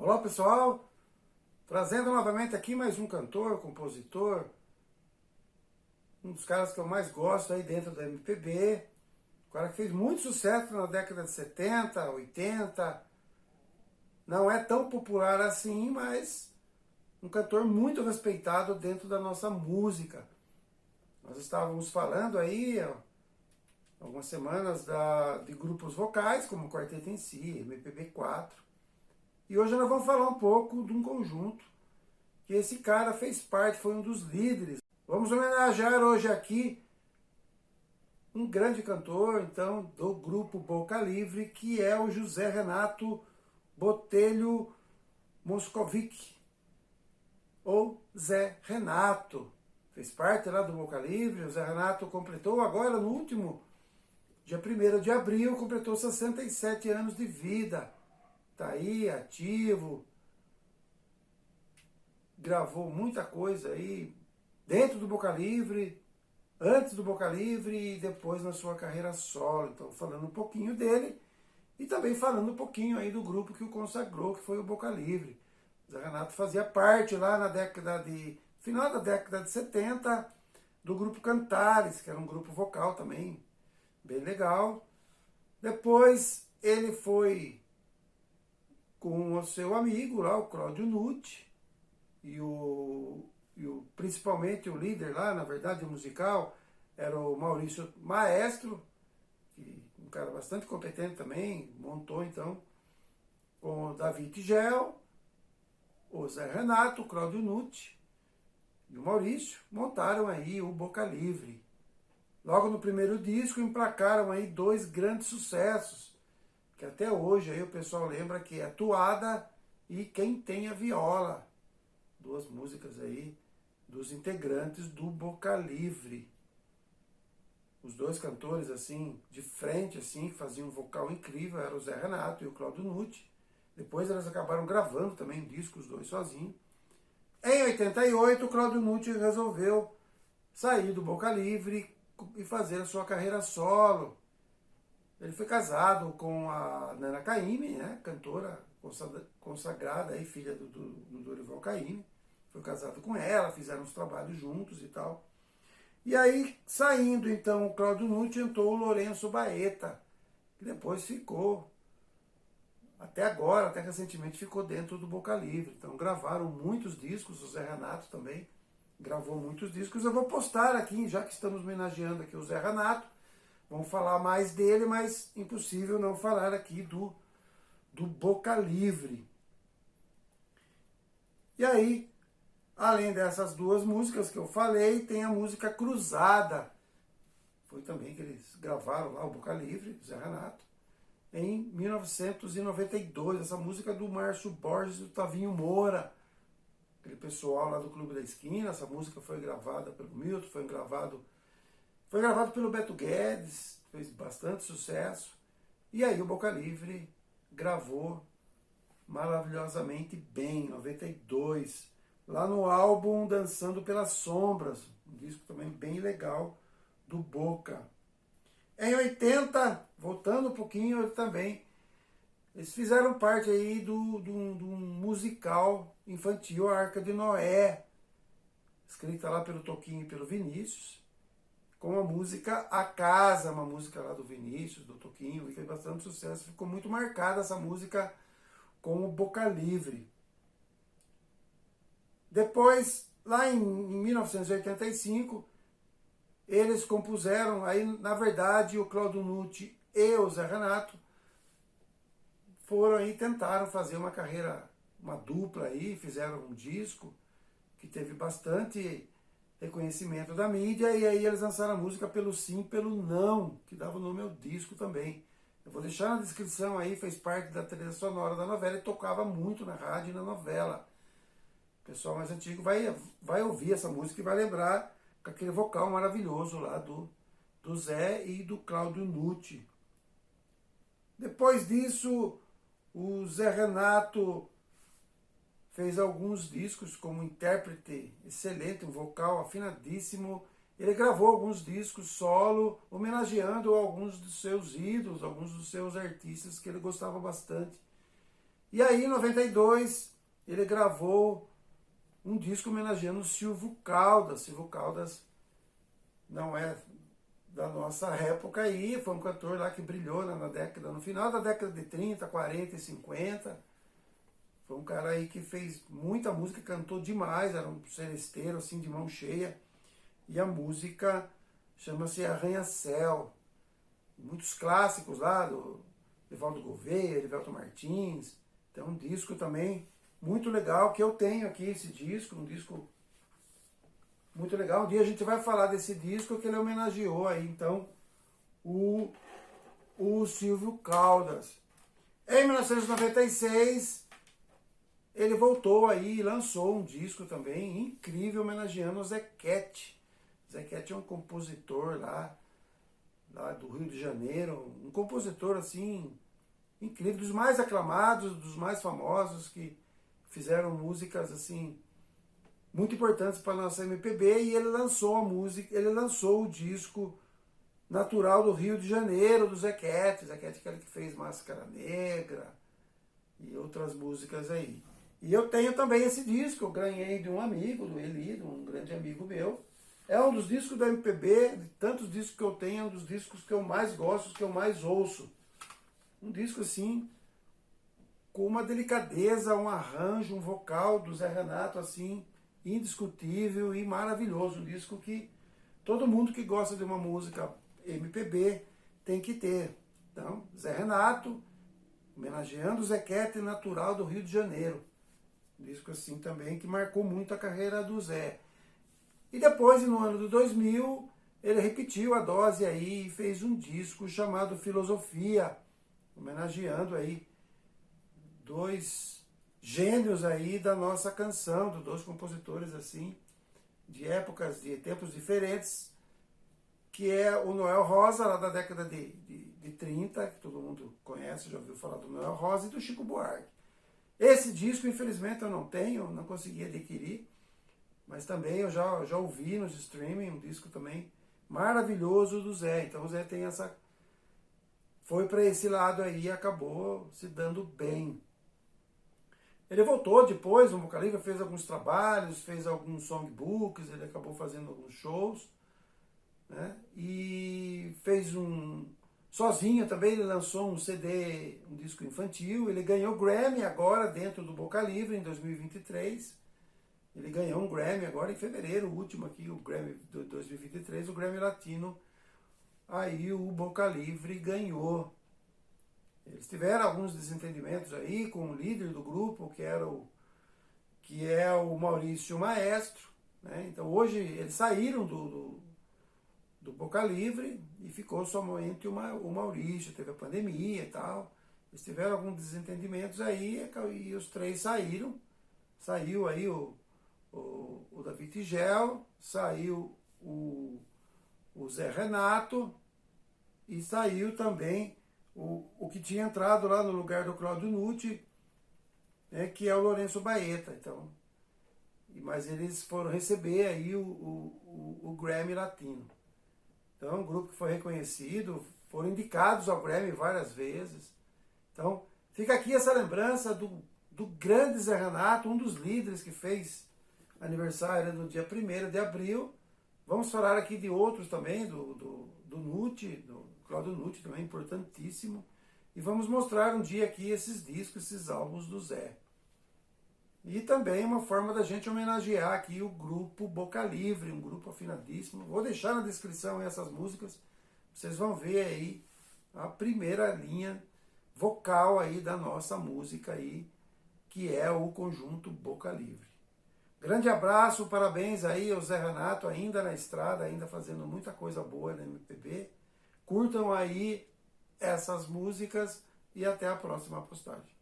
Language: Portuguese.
Olá pessoal, trazendo novamente aqui mais um cantor, compositor, um dos caras que eu mais gosto aí dentro da MPB, um cara que fez muito sucesso na década de 70, 80, não é tão popular assim, mas um cantor muito respeitado dentro da nossa música. Nós estávamos falando aí há algumas semanas de grupos vocais, como o Quarteto em Si, MPB4, e hoje nós vamos falar um pouco de um conjunto que esse cara fez parte, foi um dos líderes. Vamos homenagear hoje aqui um grande cantor, então, do grupo Boca Livre, que é o José Renato Botelho Moscovici, ou Zé Renato. Fez parte lá do Boca Livre. O Zé Renato completou agora, no último dia 1º de abril, completou 67 anos de vida. Está aí, ativo, gravou muita coisa aí dentro do Boca Livre, antes do Boca Livre e depois na sua carreira solo. Então, falando um pouquinho dele e também falando um pouquinho aí do grupo que o consagrou, que foi o Boca Livre. O Zé Renato fazia parte lá na final da década de 70 do grupo Cantares, que era um grupo vocal também bem legal. Depois ele foi com o seu amigo lá, o Cláudio Nucci, principalmente o líder lá, na verdade, musical, era o Maurício Maestro, que um cara bastante competente também, montou então com o Davi Tigel, o Zé Renato, o Cláudio Nucci e o Maurício, montaram aí o Boca Livre. Logo no primeiro disco emplacaram aí 2 grandes sucessos, que até hoje aí o pessoal lembra, que é Toada e Quem Tem a Viola. 2 músicas aí dos integrantes do Boca Livre. Os 2 cantores, assim, de frente, assim, que faziam um vocal incrível, eram o Zé Renato e o Cláudio Nucci. Depois eles acabaram gravando também discos, os 2 sozinhos. Em 88, o Cláudio Nucci resolveu sair do Boca Livre e fazer a sua carreira solo. Ele foi casado com a Nana Caymmi, né, cantora consagrada, aí, filha do Dorival Caymmi. Foi casado com ela, fizeram uns trabalhos juntos e tal. E aí, saindo então o Cláudio Nucci, entrou o Lourenço Baeta, que depois ficou, até agora, até recentemente, ficou dentro do Boca Livre. Então gravaram muitos discos, o Zé Renato também gravou muitos discos. Eu vou postar aqui, já que estamos homenageando aqui o Zé Renato, vamos falar mais dele, mas impossível não falar aqui do Boca Livre. E aí, além dessas 2 músicas que eu falei, tem a música Cruzada. Foi também que eles gravaram lá o Boca Livre, Zé Renato, em 1992. Essa música do Márcio Borges e do Tavinho Moura, aquele pessoal lá do Clube da Esquina. Essa música foi gravada pelo Milton, foi gravado pelo Beto Guedes, fez bastante sucesso. E aí o Boca Livre gravou maravilhosamente bem, em 92, lá no álbum Dançando pelas Sombras, um disco também bem legal do Boca. Em 80, voltando um pouquinho, eles fizeram parte aí do musical infantil A Arca de Noé, escrita lá pelo Toquinho e pelo Vinícius, com a música A Casa, uma música lá do Vinícius, do Toquinho, e fez bastante sucesso. Ficou muito marcada essa música com o Boca Livre. Depois, lá em 1985, eles compuseram, aí na verdade o Cláudio Nucci e o Zé Renato foram aí, tentaram fazer uma carreira, uma dupla aí, fizeram um disco que teve bastante reconhecimento da mídia, e aí eles lançaram a música Pelo Sim, Pelo Não, que dava o nome ao disco também. Eu vou deixar na descrição aí, fez parte da trilha sonora da novela e tocava muito na rádio e na novela. O pessoal mais antigo vai ouvir essa música e vai lembrar com aquele vocal maravilhoso lá do Zé e do Cláudio Nucci. Depois disso, o Zé Renato fez alguns discos como intérprete excelente, um vocal afinadíssimo. Ele gravou alguns discos solo, homenageando alguns dos seus ídolos, alguns dos seus artistas que ele gostava bastante. E aí, em 92, ele gravou um disco homenageando o Silvio Caldas. Silvio Caldas não é da nossa época aí, foi um cantor lá que brilhou no final da década de 30, 40 e 50. Foi um cara aí que fez muita música, cantou demais, era um seresteiro assim de mão cheia. E a música chama-se Arranha-Céu. Muitos clássicos lá do Evaldo Gouveia, Erivelto Martins. Tem um disco também muito legal que eu tenho aqui, esse disco, um disco muito legal. Um dia a gente vai falar desse disco que ele homenageou aí, então, o Silvio Caldas. Em 1996, ele voltou aí e lançou um disco também incrível, homenageando o Zequete. Zequete é um compositor lá do Rio de Janeiro, um compositor assim incrível, dos mais aclamados, dos mais famosos, que fizeram músicas assim muito importantes para a nossa MPB, e ele lançou a música, ele lançou o disco Natural do Rio de Janeiro, do Zequete. Zequete é aquele que fez Máscara Negra e outras músicas aí. E eu tenho também esse disco, eu ganhei de um amigo, do Eli, de um grande amigo meu. É um dos discos da MPB, de tantos discos que eu tenho, é um dos discos que eu mais gosto, que eu mais ouço. Um disco assim, com uma delicadeza, um arranjo, um vocal do Zé Renato assim, indiscutível e maravilhoso. Um disco que todo mundo que gosta de uma música MPB tem que ter. Então, Zé Renato, homenageando o Zequete, natural do Rio de Janeiro. Um disco assim também que marcou muito a carreira do Zé. E depois, no ano de 2000, ele repetiu a dose aí e fez um disco chamado Filosofia, homenageando aí dois gênios aí da nossa canção, dois compositores assim, de épocas, de tempos diferentes, que é o Noel Rosa, lá da década de 30, que todo mundo conhece, já ouviu falar do Noel Rosa, e do Chico Buarque. Esse disco, infelizmente, eu não tenho, não consegui adquirir, mas também eu já ouvi nos streaming, um disco também maravilhoso do Zé. Então o Zé tem essa... foi para esse lado aí e acabou se dando bem. Ele voltou depois, no Boca Livre, fez alguns trabalhos, fez alguns songbooks, ele acabou fazendo alguns shows, né? E fez sozinho também, ele lançou um CD, um disco infantil. Ele ganhou Grammy agora dentro do Boca Livre em 2023. Ele ganhou um Grammy agora em fevereiro, o último aqui, o Grammy de 2023, o Grammy Latino. Aí o Boca Livre ganhou. Eles tiveram alguns desentendimentos aí com o líder do grupo, que é o Maurício Maestro, né? Então hoje eles saíram do Boca Livre e ficou somente o Maurício, teve a pandemia e tal. Eles tiveram alguns desentendimentos aí e os três saíram. Saiu aí o Davi Tigel, saiu o Zé Renato e saiu também o que tinha entrado lá no lugar do Claudio Nucci, né, que é o Lourenço Baeta. Então, mas eles foram receber aí o Grammy Latino. Então, um grupo que foi reconhecido, foram indicados ao Grammy várias vezes. Então, fica aqui essa lembrança do grande Zé Renato, um dos líderes que fez aniversário no dia 1º de abril. Vamos falar aqui de outros também, do Nucci, do Claudio Nucci, também importantíssimo. E vamos mostrar um dia aqui esses discos, esses álbuns do Zé. E também uma forma da gente homenagear aqui o grupo Boca Livre, um grupo afinadíssimo. Vou deixar na descrição essas músicas, vocês vão ver aí a primeira linha vocal aí da nossa música aí, que é o conjunto Boca Livre. Grande abraço, parabéns aí ao Zé Renato, ainda na estrada, ainda fazendo muita coisa boa na MPB. Curtam aí essas músicas e até a próxima postagem.